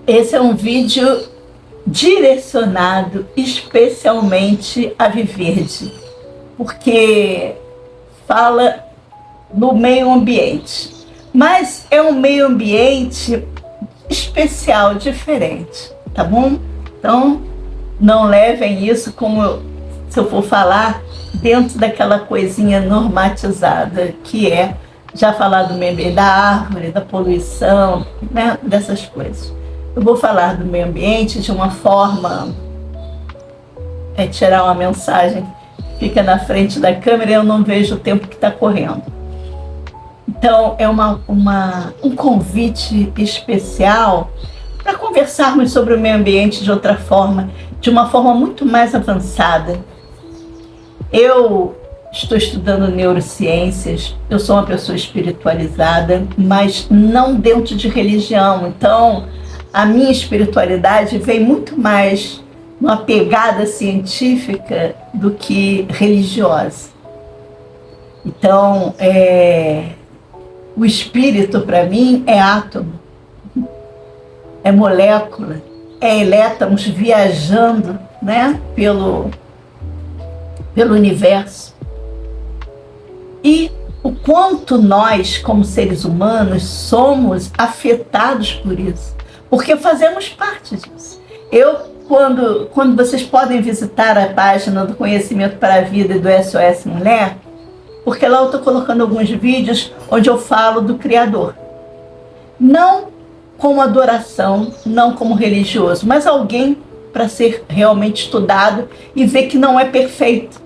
Esse é um vídeo direcionado especialmente a Viverde, porque fala no meio ambiente, mas é um meio ambiente especial, diferente, tá bom? Então, não levem isso como se eu for falar dentro daquela coisinha normatizada que é já falar do meio ambiente, da árvore, da poluição, né, dessas coisas. Eu vou falar do meio ambiente de uma forma, tirar uma mensagem, fica na frente da câmera e eu não vejo o tempo que está correndo. Então, é um convite especial para conversarmos sobre o meio ambiente de outra forma, de uma forma muito mais avançada. Eu estou estudando neurociências, eu sou uma pessoa espiritualizada, mas não dentro de religião. Então, a minha espiritualidade vem muito mais numa pegada científica do que religiosa. Então, o espírito, para mim, é átomo, é molécula, é elétrons viajando, né, pelo universo. E o quanto nós, como seres humanos, somos afetados por isso, porque fazemos parte disso. Quando vocês podem visitar a página do Conhecimento para a Vida e do SOS Mulher, porque lá eu estou colocando alguns vídeos onde eu falo do Criador. Não como adoração, não como religioso, mas alguém para ser realmente estudado e ver que não é perfeito.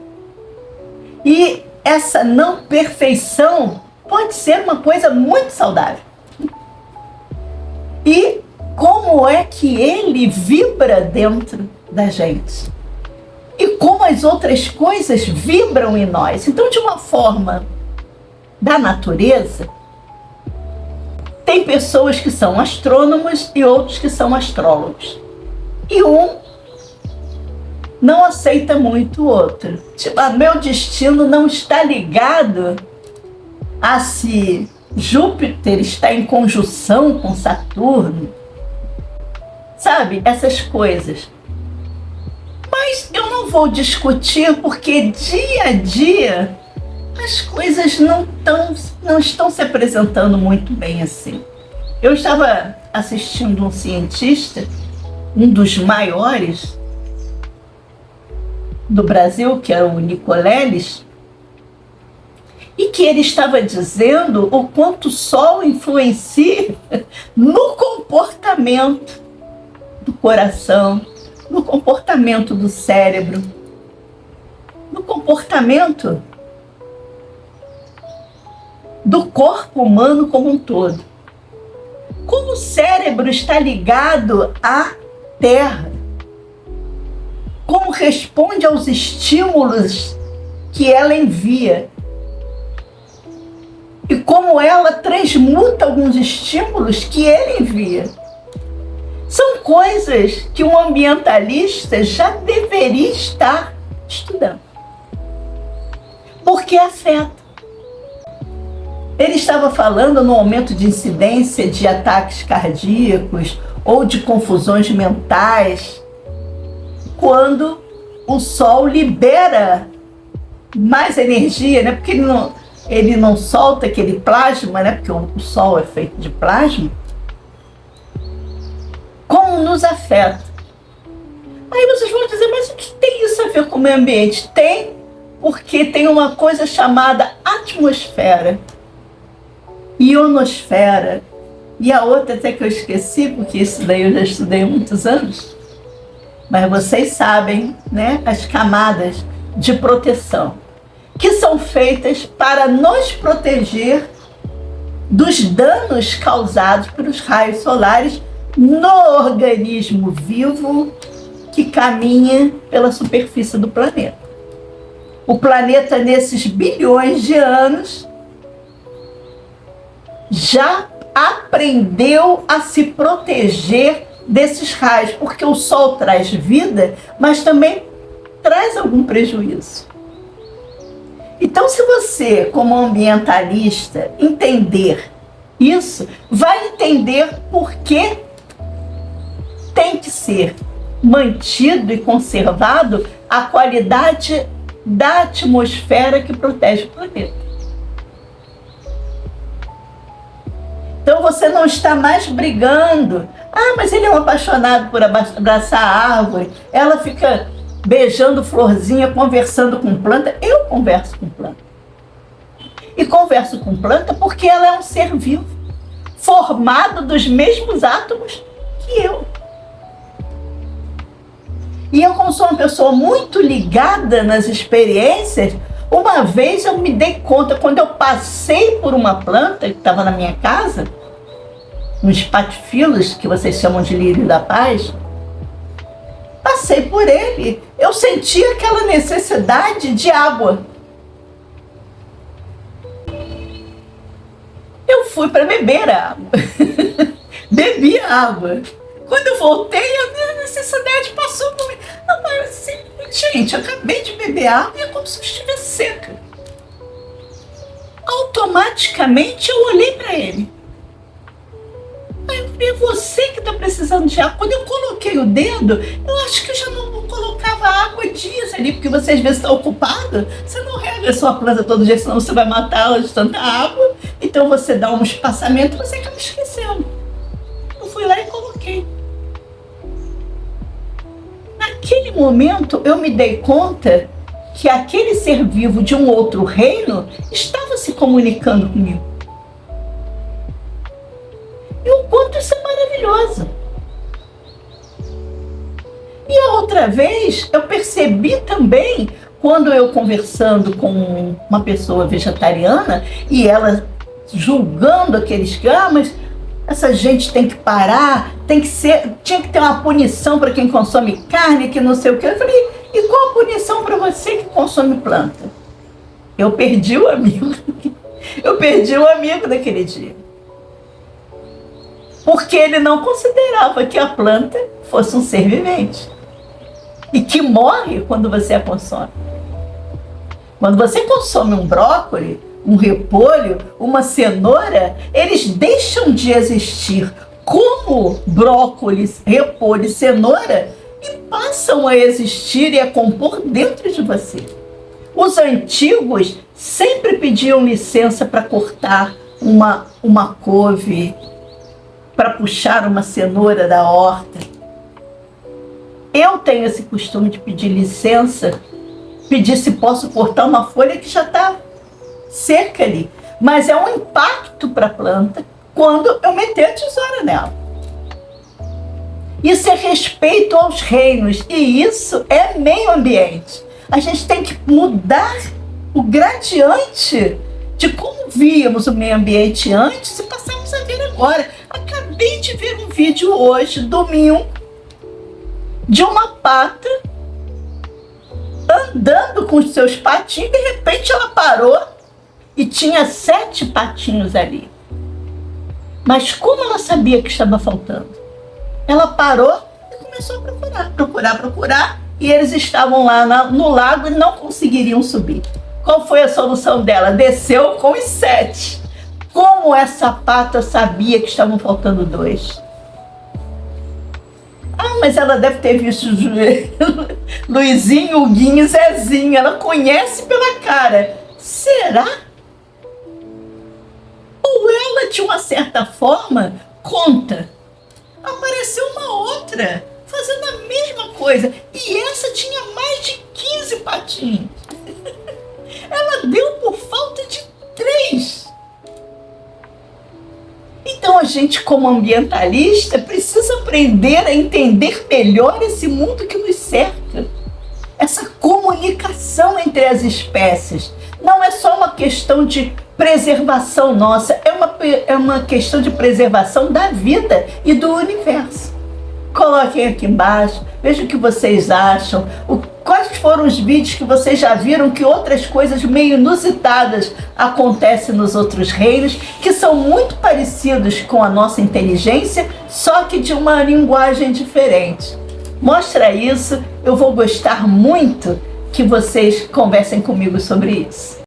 E essa não perfeição pode ser uma coisa muito saudável. E como é que ele vibra dentro da gente? E como as outras coisas vibram em nós? Então, de uma forma da natureza, tem pessoas que são astrônomos e outros que são astrólogos. E um não aceita muito o outro. Tipo, meu destino não está ligado a se Júpiter está em conjunção com Saturno. Sabe? Essas coisas. Mas eu não vou discutir porque dia a dia as coisas não estão se apresentando muito bem assim. Eu estava assistindo um cientista, um dos maiores do Brasil, que é o Nicoleles, e que ele estava dizendo o quanto o Sol influencia no comportamento do coração, no comportamento do cérebro, no comportamento do corpo humano como um todo. Como o cérebro está ligado à Terra, como responde aos estímulos que ela envia e como ela transmuta alguns estímulos que ele envia. São coisas que um ambientalista já deveria estar estudando, porque afeta. Ele estava falando no aumento de incidência de ataques cardíacos ou de confusões mentais, quando o Sol libera mais energia, né? Porque ele não solta aquele plasma, né? Porque o Sol é feito de plasma. Como nos afeta? Aí vocês vão dizer, mas o que tem isso a ver com o meio ambiente? Tem, porque tem uma coisa chamada atmosfera, ionosfera, e a outra até que eu esqueci, porque isso daí eu já estudei há muitos anos. Mas vocês sabem, né, as camadas de proteção, que são feitas para nos proteger dos danos causados pelos raios solares no organismo vivo que caminha pela superfície do planeta. O planeta, nesses bilhões de anos, já aprendeu a se proteger desses raios, porque o Sol traz vida, mas também traz algum prejuízo. Então, se você, como ambientalista, entender isso, vai entender por que tem que ser mantido e conservado a qualidade da atmosfera que protege o planeta. Então você não está mais brigando. Ah, mas ele é um apaixonado por abraçar a árvore. Ela fica beijando florzinha, conversando com planta. Eu converso com planta. E converso com planta porque ela é um ser vivo, formado dos mesmos átomos que eu. E eu, como sou uma pessoa muito ligada nas experiências, uma vez eu me dei conta, quando eu passei por uma planta que estava na minha casa, uns patifilos, que vocês chamam de lírio da paz, passei por ele, eu senti aquela necessidade de água. Eu fui para beber água, bebi água. Quando eu voltei, a minha necessidade passou por mim. Não, mas assim, gente, eu acabei de beber água e é como se eu estivesse seca. Automaticamente eu olhei para ele. Aí eu falei, é você que está precisando de água. Quando eu coloquei o dedo, eu acho que eu já não colocava água dias ali, porque você às vezes está ocupado, você não rega a sua planta todo dia, senão você vai matá-la de tanta água. Então você dá um espaçamento e você acaba esquecendo. Eu fui lá e coloquei. Naquele momento eu me dei conta que aquele ser vivo de um outro reino estava se comunicando comigo. E o quanto isso é maravilhoso. E a outra vez eu percebi também, quando eu conversando com uma pessoa vegetariana e ela julgando aqueles que, mas essa gente tem que parar, tinha que ter uma punição para quem consome carne, que não sei o que. Eu falei, e qual a punição para você que consome planta? Eu perdi o amigo. Eu perdi o amigo daquele dia. Porque ele não considerava que a planta fosse um ser vivente. E que morre quando você a consome. Quando você consome um brócolis, um repolho, uma cenoura, eles deixam de existir como brócolis, repolho e cenoura e passam a existir e a compor dentro de você. Os antigos sempre pediam licença para cortar uma couve, para puxar uma cenoura da horta. Eu tenho esse costume de pedir licença, pedir se posso cortar uma folha que já está seca ali, mas é um impacto para a planta quando eu meter a tesoura nela. Isso é respeito aos reinos e isso é meio ambiente. A gente tem que mudar o gradiente de como víamos o meio ambiente antes e passamos a ver agora. Acabei de ver um vídeo hoje, domingo, de uma pata andando com os seus patinhos, de repente ela parou e tinha 7 patinhos ali. Mas como ela sabia que estava faltando? Ela parou e começou a procurar, e eles estavam lá no lago e não conseguiriam subir. Qual foi a solução dela? Desceu com os 7. Como essa pata sabia que estavam faltando 2? Ah, mas ela deve ter visto Luizinho, Huguinho e Zezinho. Ela conhece pela cara. Será? Ou ela, de uma certa forma, conta. Apareceu uma outra, fazendo a mesma coisa. E essa tinha mais de 15 patinhos. Ela deu por falta de 3. Então a gente, como ambientalista, precisa aprender a entender melhor esse mundo que nos cerca. Essa comunicação entre as espécies. Não é só uma questão de preservação nossa, é uma questão de preservação da vida e do universo. Coloquem aqui embaixo, vejam o que vocês acham, quais foram os vídeos que vocês já viram que outras coisas meio inusitadas acontecem nos outros reinos, que são muito parecidos com a nossa inteligência, só que de uma linguagem diferente. Mostra isso, eu vou gostar muito que vocês conversem comigo sobre isso.